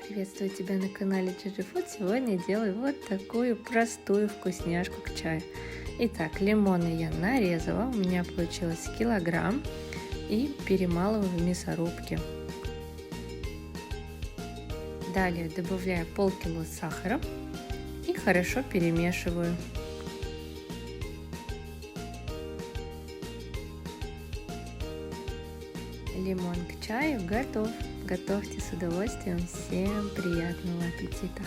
Приветствую тебя на канале GG Food. Сегодня делаю вот такую простую вкусняшку к чаю. Итак, лимоны я нарезала, у меня получилось килограмм, и перемалываю в мясорубке. Далее добавляю полкило сахара и хорошо перемешиваю. Лимон к чаю готов. Готовьте с удовольствием. Всем приятного аппетита!